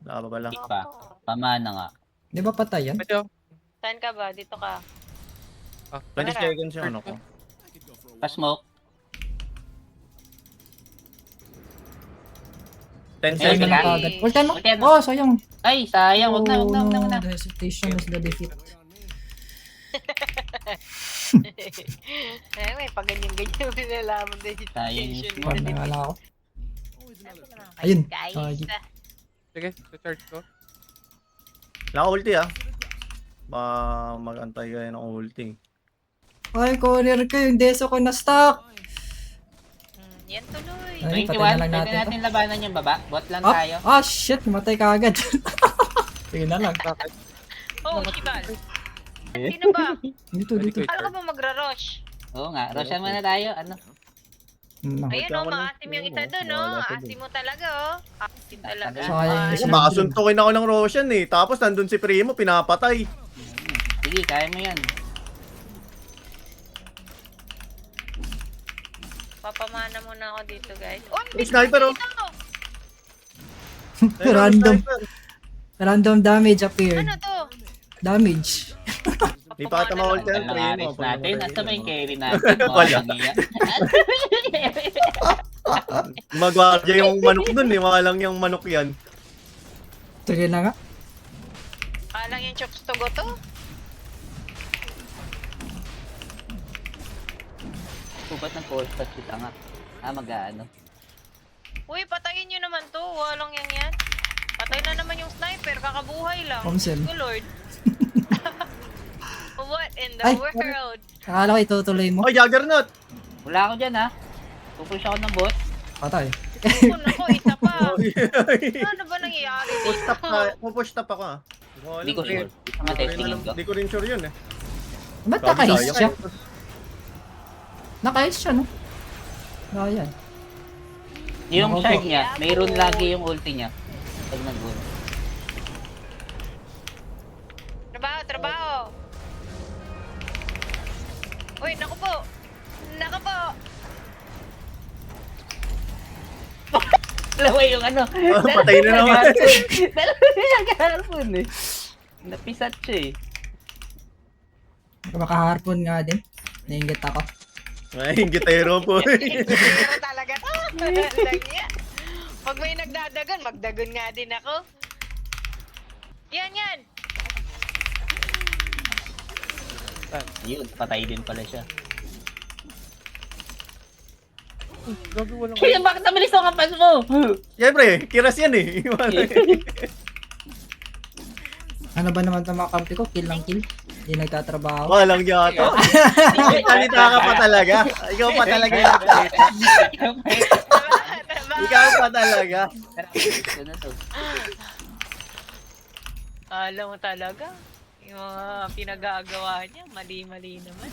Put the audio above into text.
Nakababa lang. Di pa. Pamana nga. Di ba patay yan? Pwede ako. Saan ka ba? Dito ka. 20 Tara. seconds yung ano ko. Pa-smoke. 10 Ayun, Sayang na seconds. lang. kagad. Ultan mo? Ultan mo. Oh, sayang. Ay, sayang. Wag na, wag na, wag na, wag na. The hesitation is the defeat. Eh, may pag ganyan-ganyan nilalaman din. Sayang yung Tension Parang mo. nangala ako. Ayun. Ayun. Guys. Ay. Sige, recharge ko. Naka-ulti ah. Mag-antay kayo ng ulti. Ay, corner ko yung deso ko na stock. Yan tuloy. Ay, 21, patay na lang pwede natin natin labanan yung baba. Bot lang Ah, tayo. ah, shit. Matay ka agad. Sige na lang. Bakit? Oh, Shibal. Sino ba? Dito, dito. Alam ka ba magra-rush? Oo nga, Roshan muna tayo. Ano? No. Ayun Ako oh, na. maasim yung isa doon oh. Wala pa Maasim mo talaga oh. Asim talaga. Sayang Ay, yung Kasi makasuntukin ako ng Roshan eh. Tapos nandun si Primo, pinapatay. Sige, kaya mo yan. Papamana muna ako dito guys. Oh, May sniper oh. Ayun, Random. sniper. Random damage appeared. Ano to? Damage. Di pa kita ma-ulti ang Ang Primo. aris natin. Nasa ba yung carry natin? Wala. Magwardya yung manok dun eh. Walang yung manok yan. Sige na nga. Kalang yung chokes to go to? Kupat ng force touch kita nga. Ah, mag-ano. Uy, patayin nyo naman to. Walang yan. Patay na naman yung sniper. Kakabuhay lang. Comsel. Oh Lord. What in the Ay, world? Akala ko itutuloy mo. Oh, Juggernaut! Wala ako dyan ha. Pupush ako ng bot. Patay. Ako nako, isa pa. Ano ba nangyayari Push dito? top na. Push top ako ah. Hindi ko sure. Matestingin ko. Hindi ko rin sure yun eh. Ba't Sabi nakahis sayang. siya? Nakahis siya, no? Ayan. Yung Ako shard po. niya, mayroon lagi yung ulti niya. Pag nag-ult. Trabaho. Uy, naku po. Dalawa yung ano. Patay na naman. Dalawa yung nag-harpon eh. Napisat siya eh. Makaharpon nga din. Nainggit ako. Ay, gitero po. Pero talaga to. Lagya. Pag may nagdadagan, magdagon nga din ako. Yan. Yun, patay din pala siya. Gabi walang... Kaya bakit nabilis ang kapas mo? Siyempre, kiras yan eh. Ano ba naman itong mga kampi ko? Kill lang kill. Hindi nagtatrabaho. Walang yato. Salita ka pa talaga. Ikaw pa talaga yung nagsalita. Ikaw pa talaga. Ito na to. Alam mo talaga. Yung mga pinag-aagawa niya, mali-mali naman.